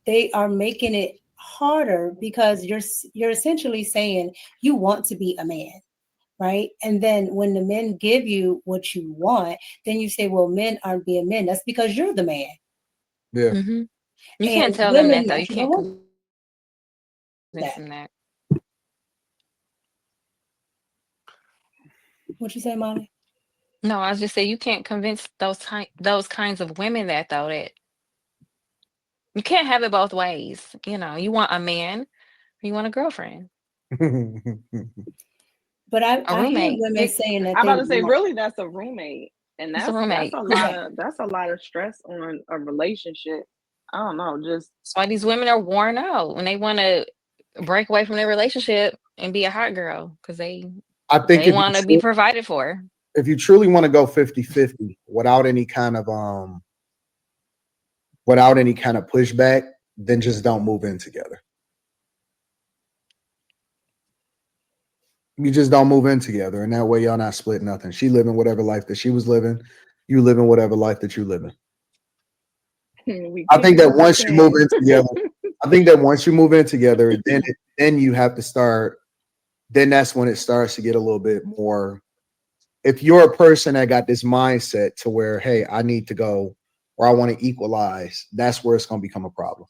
they are making it harder because you're essentially saying you want to be a man, right? And then when the men give you what you want, then you say, well, men aren't being men. That's because you're the man. Yeah. Hmm. You And can't tell them women that though. You don't can't want convince them that. what you say, Molly. No, I was just saying you can't convince those kinds of women that though that you can't have it both ways. You want a man or you want a girlfriend, But a I hear roommate. women It, saying that I'm they about to say, want, really, that's a roommate, and It's a that's roommate. a lot right. of stress on a relationship. I don't know, just That's why these women are worn out when they want to break away from their relationship and be a hot girl because they I think they want to be provided for. if you truly want to go 50-50 without any kind of pushback, then just don't move in together. You just don't move in together, and that way y'all not split nothing. She living whatever life that she was living, you living whatever life that you living. we I think can't that do the once you move same. in together, I think that once you move in together, then you have to start. Then that's when it starts to get a little bit more. If you're a person that got this mindset to where, hey, I need to go or I want to equalize, that's where it's going to become a problem.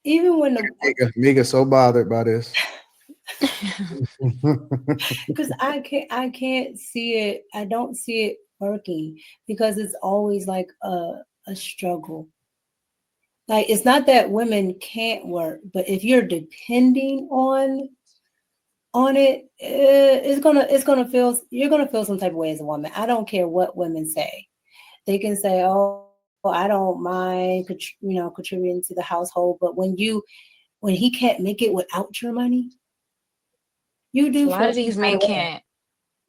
Even when the Miga's so bothered by this. because I can't see it. I don't see it working because it's always like a struggle. Like it's not that women can't work, but if you're depending on it, it's gonna feel you're gonna feel some type of way as a woman. I don't care what women say. They can say, "Oh, I don't mind, contributing to the household," but when he can't make it without your money, you A do lot feel of some these kind men of way. can't.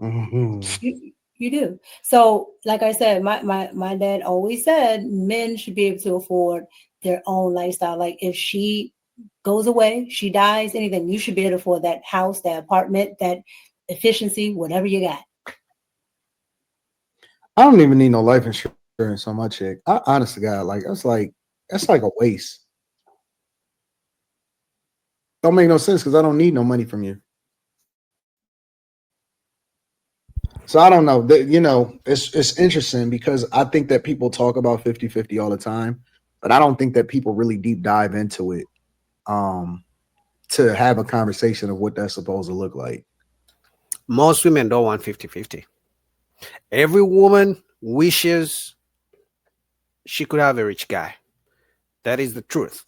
Mhm. You do. So, like I said, my dad always said men should be able to afford their own lifestyle. Like if she goes away, she dies, anything, you should be able to afford that house, that apartment, that efficiency, whatever you got. I don't even need no life insurance on my chick. Honest to God, that's like a waste. Don't make no sense because I don't need no money from you. So I don't know. It's interesting because I think that people talk about 50-50 all the time, but I don't think that people really deep dive into it um to have a conversation of what that's supposed to look like. Most women don't want 50-50. Every woman wishes she could have a rich guy. That is the truth.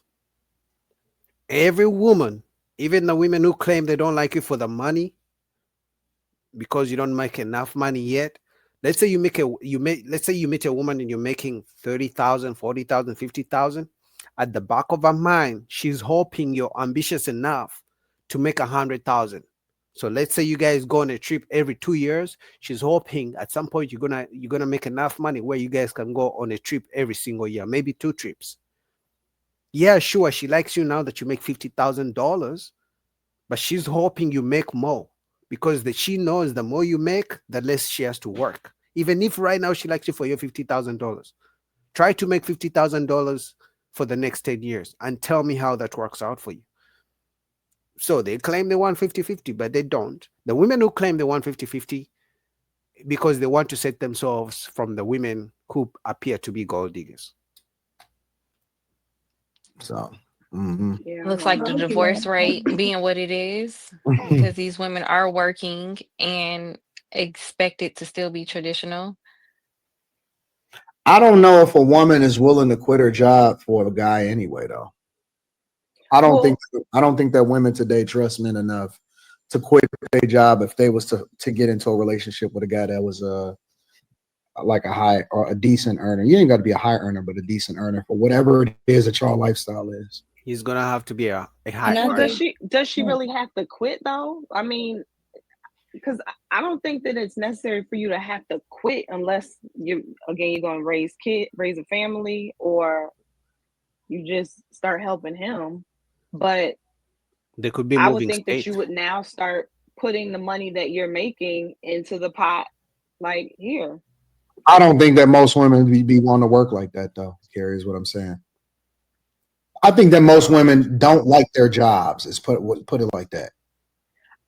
Every woman, even the women who claim they don't like you for the money because you don't make enough money yet. Let's say you meet a woman and you're making 30,000, 40,000, 50,000. At the back of her mind, she's hoping you're ambitious enough to make 100,000. So let's say you guys go on a trip every 2 years. She's hoping at some point you're gonna make enough money where you guys can go on a trip every single year, maybe two trips. Yeah, sure, she likes you now that you make $50,000, but she's hoping you make more because she knows the more you make, the less she has to work. Even if right now she likes you for your $50,000, try to make $50,000 for the next 10 years and tell me how that works out for you. So they claim they want 50-50, but they don't. The women who claim they want 50-50 because they want to set themselves from the women who appear to be gold diggers. So, mhm. Yeah, I Looks don't like the know. divorce rate being what it is because these women are working and expect it to still be traditional. I don't know if a woman is willing to quit her job for a guy anyway, though. I don't think Well, I don't think that women today trust men enough to quit their job if they was to get into a relationship with a guy that was like a high or a decent earner. You ain't got to be a high earner, but a decent earner for whatever it is that your lifestyle is. He's gonna have to be a high And I well, does earner. think, she yeah, really have to quit though? I mean, because I don't think that it's necessary for you to have to quit unless you're gonna raise a family, or you just start helping him. But They could be I would moving think that you state. would now start putting the money that you're making into the pot, like here. I don't think that most women be wanting to work like that, though. Carrie, is what I'm saying. I think that most women don't like their jobs. Is put it like that.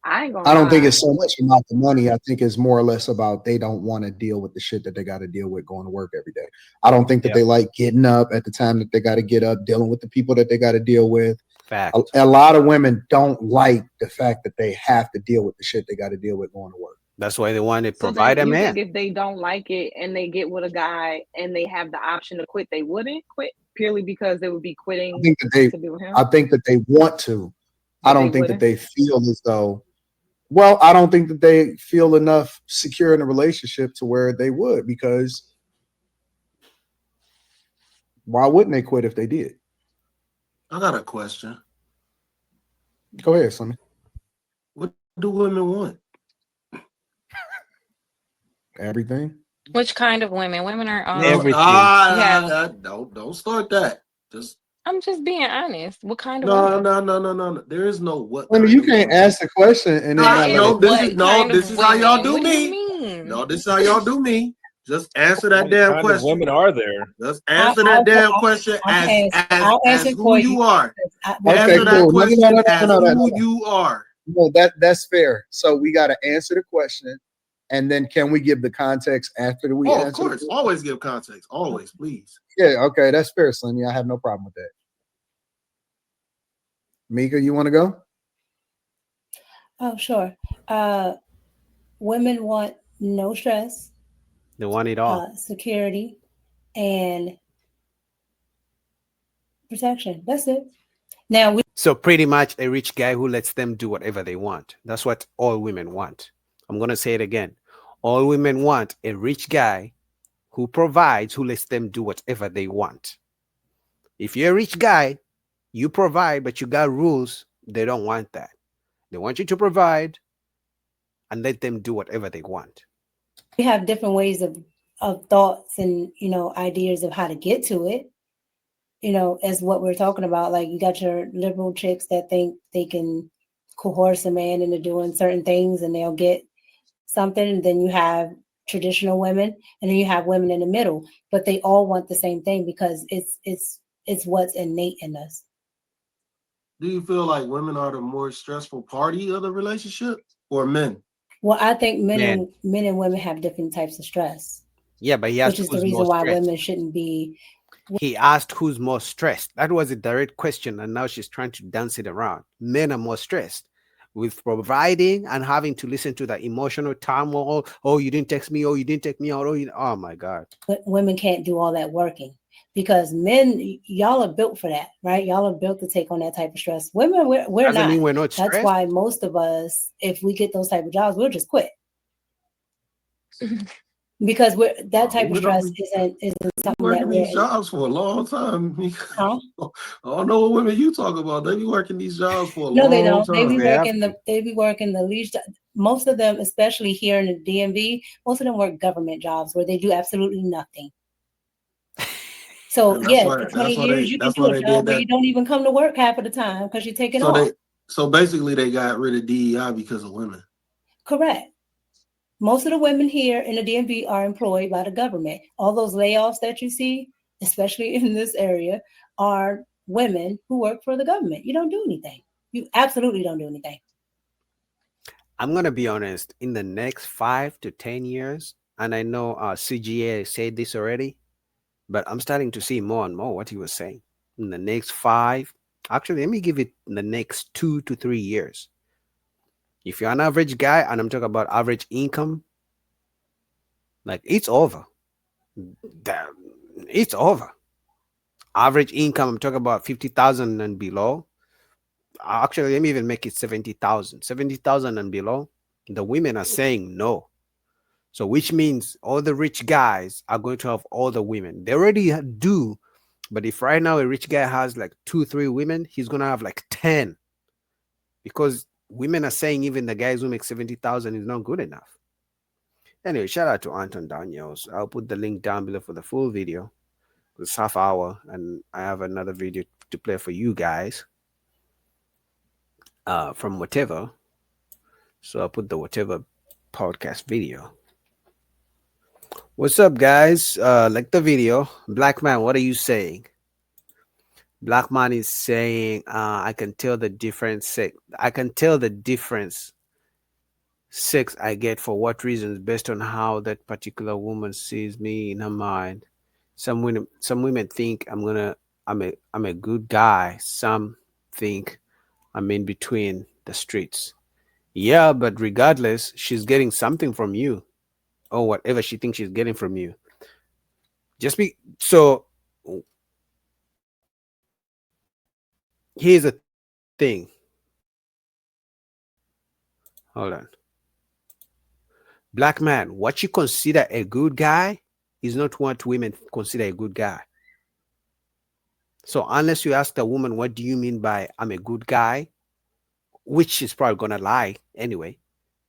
I ain't gonna I don't think lie. it's so much about the money. I think it's more or less about they don't want to deal with the shit that they got to deal with going to work every day. I don't think that Yep. they like getting up at the time that they got to get up, dealing with the people that they got to deal with. Fact. A lot of women don't like the fact that they have to deal with the shit they got to deal with going to work. That's why they want to So provide then a you man. think if they don't like it and they get with a guy and they have the option to quit, they wouldn't quit purely because they would be I quitting think that they, to be with him? I think that they want to. I But they don't think that wouldn't. they feel as though. Well, I don't think that they feel enough secure in a relationship to where they would, because why wouldn't they quit if they did? I got a question. Go ahead, Sonny. What do women want? Everything. Which kind of women? Women are all. Everything. Don't start that. Just I'm just being honest. What kind of women? no. There is no what. I mean, Kind you of can't woman. ask the question and then not let No, it. this is how y'all do What do you me. mean? No, this is how y'all do me. Just answer that What damn kind of question. women are there? Just answer that damn question I'll as answer it who for you are. Okay, Answer that cool. question No, as no, no, who no. you are. No, that's fair. So we got to answer the question, and then can we give the context after we Oh, answer? of course. Always give context. Always, please. Yeah, okay, that's fair, Sonny. I have no problem with that. Mika, you want to go? Oh, sure. Women want no stress, They want it all. security, and protection. That's it. Now, So pretty much a rich guy who lets them do whatever they want. That's what all women want. I'm going to say it again. All women want a rich guy who provides, who lets them do whatever they want. If you're a rich guy, you provide, but you got rules. They don't want that. They want you to provide and let them do whatever they want. we have different ways of thoughts and ideas of how to get to it. As what we're talking about, like you got your liberal chicks that think they can coerce a man into doing certain things and they'll get something, and then you have traditional women, and then you have women in the middle, but they all want the same thing because it's what's innate in us. Do you feel like women are the more stressful party of the relationship or men? Well, I think men Man. and women have different types of stress, Yeah, but he which asked is the who's reason more why stressed. women shouldn't be. He asked who's more stressed. That was a direct question, and now she's trying to dance it around. Men are more stressed with providing and having to listen to the emotional turmoil. Oh, you didn't text me. Oh, you didn't take me out. Oh my God. Women can't do all that working because men, y'all are built for that, right? Y'all are built to take on that type of stress. Women, we're Doesn't not. mean we're not That's stressed. why most of us, if we get those type of jobs, we'll just quit. Because that type of stress isn't something that Working we're. these jobs for a long time. Huh? I don't know what women you talk about. They be working these jobs for a No, they long don't. They be time. working the least. Most of them, especially here in the DMV, most of them work government jobs where they do absolutely nothing. So And that's yeah, why for 20 years you can that's do why a they job did where that. you don't even come to work half of the time because you're taking off. So basically they got rid of DEI because of women. Correct. Most of the women here in the DMV are employed by the government. All those layoffs that you see, especially in this area, are women who work for the government. You don't do anything. You absolutely don't do anything. I'm gonna be honest. In the next 5 to 10 years, and I know CGA said this already, but I'm starting to see more and more what he was saying. In the next 5, actually, let me give it the next 2 to 3 years. If you're an average guy, and I'm talking about average income, like it's over. It's over. Average income, I'm talking about 50,000 and below. Actually, let me even make it 70,000. 70,000 and below. The women are saying no. So, which means all the rich guys are going to have all the women. They already do. But if right now a rich guy has like 2, 3 women, he's going to have like 10. Because women are saying even the guys who make 70,000 is not good enough. Anyway, shout out to Anton Daniels. I'll put the link down below for the full video. It's half hour, and I have another video to play for you guys from whatever. So I'll put the whatever podcast video. What's up, guys? Like the video. Black man, what are you saying? Black man is saying, I can tell the difference. I can tell the difference sex I get for what reasons based on how that particular woman sees me in her mind. Some women think I'm a good guy. Some think I'm in between the streets. Yeah, but regardless, she's getting something from you or whatever she thinks she's getting from you. Just be so here's the thing. Hold on. Black man, what you consider a good guy is not what women consider a good guy. So unless you ask the woman, what do you mean by I'm a good guy? Which she's probably gonna lie anyway.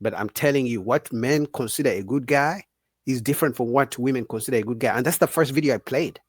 But I'm telling you, what men consider a good guy is different from what women consider a good guy. And that's the first video I played.